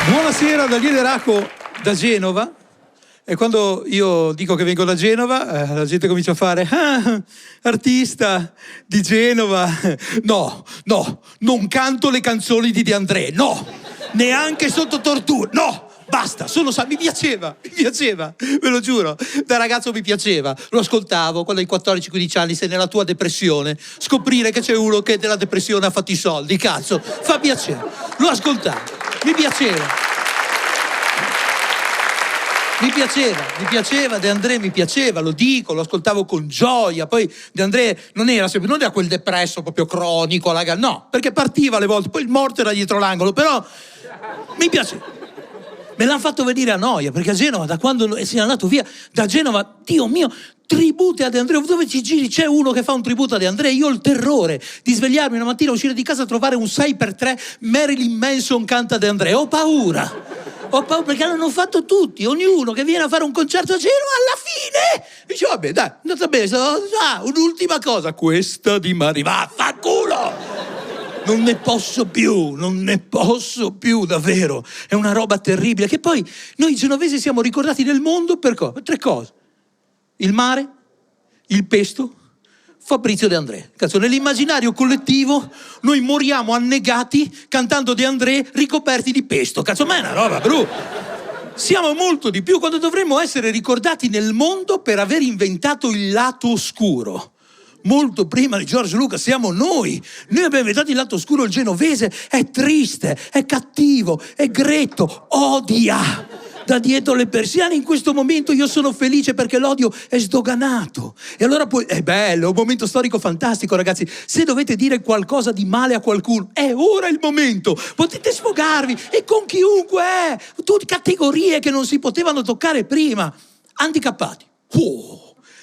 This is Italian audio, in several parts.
Buonasera, Daniele Racco da Genova. E quando io dico che vengo da Genova, la gente comincia a fare artista di Genova. No, non canto le canzoni di De André, no, neanche sotto tortura, no. Basta, mi piaceva, ve lo giuro, da ragazzo mi piaceva, lo ascoltavo quando ai 14-15 anni sei nella tua depressione, scoprire che c'è uno che della depressione ha fatto i soldi, cazzo, fa piacere, lo ascoltavo, mi piaceva, De André mi piaceva, lo dico, lo ascoltavo con gioia, poi De André non era quel depresso proprio cronico, no, perché partiva alle volte, poi il morto era dietro l'angolo, però mi piaceva. Me l'hanno fatto venire a noia, perché a Genova, da quando si è andato via, da Genova, Dio mio, tributi a De André, dove ci giri c'è uno che fa un tributo a De André, io ho il terrore di svegliarmi una mattina, uscire di casa, trovare un 6x3, Marilyn Manson canta De André, ho paura perché l'hanno fatto tutti, ognuno che viene a fare un concerto a Genova, alla fine dice, vabbè dai, è andata bene, un'ultima cosa, questa di Mari, vaffanculo! Non ne posso più, davvero. È una roba terribile. Che poi noi genovesi siamo ricordati nel mondo per tre cose. Il mare, il pesto, Fabrizio De André. Cazzo, nell'immaginario collettivo noi moriamo annegati cantando De André ricoperti di pesto. Cazzo, ma è una roba brutta. Siamo molto di più quando dovremmo essere ricordati nel mondo per aver inventato il lato oscuro. Molto prima di George Lucas siamo noi abbiamo inventato il lato oscuro, il genovese è triste, è cattivo, è gretto, odia da dietro le persiane. In questo momento io sono felice perché l'odio è sdoganato e allora poi è bello, è un momento storico fantastico, ragazzi. Se dovete dire qualcosa di male a qualcuno, è ora il momento, potete sfogarvi e con chiunque tutte categorie che non si potevano toccare prima. Handicappati,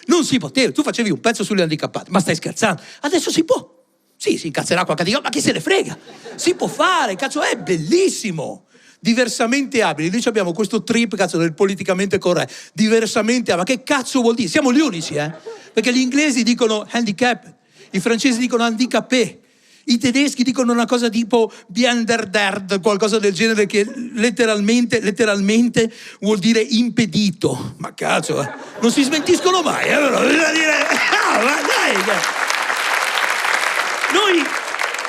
non si poteva, tu facevi un pezzo sugli handicappati, ma stai scherzando? Adesso si può. Sì, si incazzerà qualche dico, ma chi se ne frega? Si può fare, cazzo, è bellissimo. Diversamente abili, noi abbiamo questo trip, cazzo, del politicamente corretto. Diversamente abili, ma che cazzo vuol dire? Siamo gli unici, Perché gli inglesi dicono handicap, i francesi dicono handicapé, i tedeschi dicono una cosa tipo behinderter, qualcosa del genere che letteralmente vuol dire impedito. Ma cazzo, non si smentiscono mai, però bisogna dire, ma dai. Noi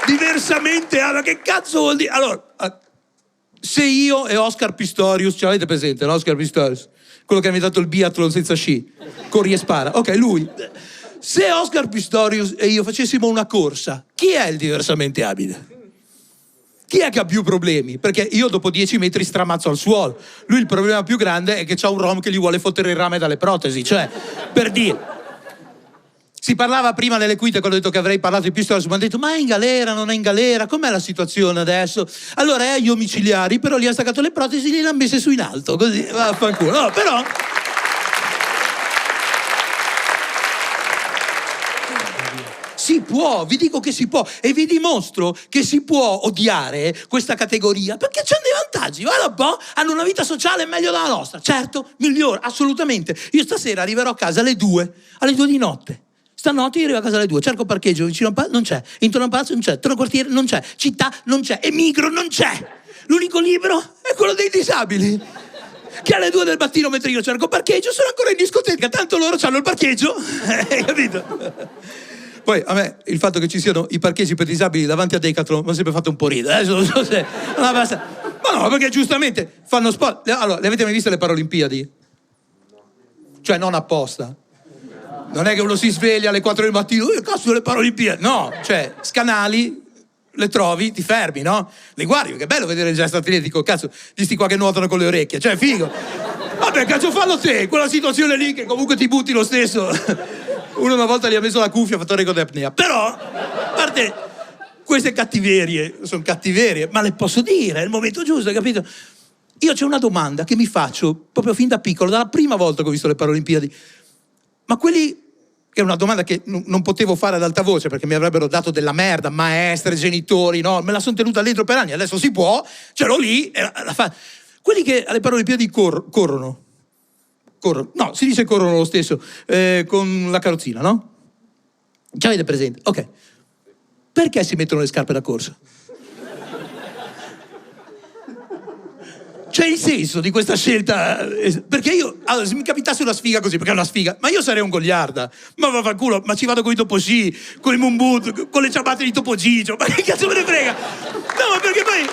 diversamente, ma che cazzo vuol dire? Allora, se io e Oscar Pistorius, ce l'avete presente, no? Oscar Pistorius, quello che ha inventato il biathlon senza sci, corri e spara, ok, lui. Se Oscar Pistorius e io facessimo una corsa, chi è il diversamente abile? Chi è che ha più problemi? Perché io dopo 10 metri stramazzo al suolo. Lui il problema più grande è che c'ha un rom che gli vuole fottere il rame dalle protesi. Cioè, per dire... Si parlava prima nelle quinte, quando ho detto che avrei parlato di Pistorius, mi hanno detto, ma è in galera, non è in galera? Com'è la situazione adesso? Allora è agli omiciliari, però gli ha staccato le protesi e gliele ha messe su in alto. Così, vaffanculo. No, però... Si può, vi dico che si può e vi dimostro che si può odiare questa categoria perché c'hanno dei vantaggi, guarda un po', hanno una vita sociale meglio della nostra, certo, migliore, assolutamente. Io stasera arriverò a casa alle 2 di notte. Stanotte io arrivo a casa alle 2, cerco parcheggio vicino a un palazzo, non c'è, intorno a un palazzo non c'è, torno al quartiere non c'è, città non c'è, emigro non c'è. L'unico libro è quello dei disabili. Che alle 2 del mattino, mentre io cerco parcheggio, sono ancora in discoteca, tanto loro hanno il parcheggio, hai capito? Poi a me il fatto che ci siano i parcheggi per disabili davanti a Decathlon mi ha sempre fatto un po' ridere. Adesso non so se... No, basta. Ma no, perché giustamente fanno sport. Allora, le avete mai viste le Paralimpiadi? Cioè non apposta. Non è che uno si sveglia alle 4 del mattino, cazzo le Paralimpiadi. No, cioè scanali, le trovi, ti fermi, no? Le guardi, che bello vedere il gesto atletico, cazzo, di sti qua che nuotano con le orecchie, cioè figo. Vabbè, cazzo, fallo te, quella situazione lì che comunque ti butti lo stesso. Uno una volta gli ha messo la cuffia, ha fatto record d'apnea. Però, a parte queste cattiverie, sono cattiverie, ma le posso dire, è il momento giusto, hai capito? Io c'è una domanda che mi faccio proprio fin da piccolo, dalla prima volta che ho visto le Paralimpiadi. Ma quelli, che è una domanda che non potevo fare ad alta voce perché mi avrebbero dato della merda, maestre, genitori, no? Me la sono tenuta dentro per anni, adesso si può, ce l'ho lì, quelli che alle Paralimpiadi corrono. No, si dice corrono lo stesso, con la carrozzina, no? Ci avete presente? Ok. Perché si mettono le scarpe da corsa? C'è il senso di questa scelta, perché io, allora, se mi capitasse una sfiga così, perché è una sfiga, ma io sarei un goliarda, ma vaffanculo, ma ci vado con i Topo Sci, con i Moon, con le ciabatte di Topo Gigio, ma che cazzo me ne frega? No, ma perché poi...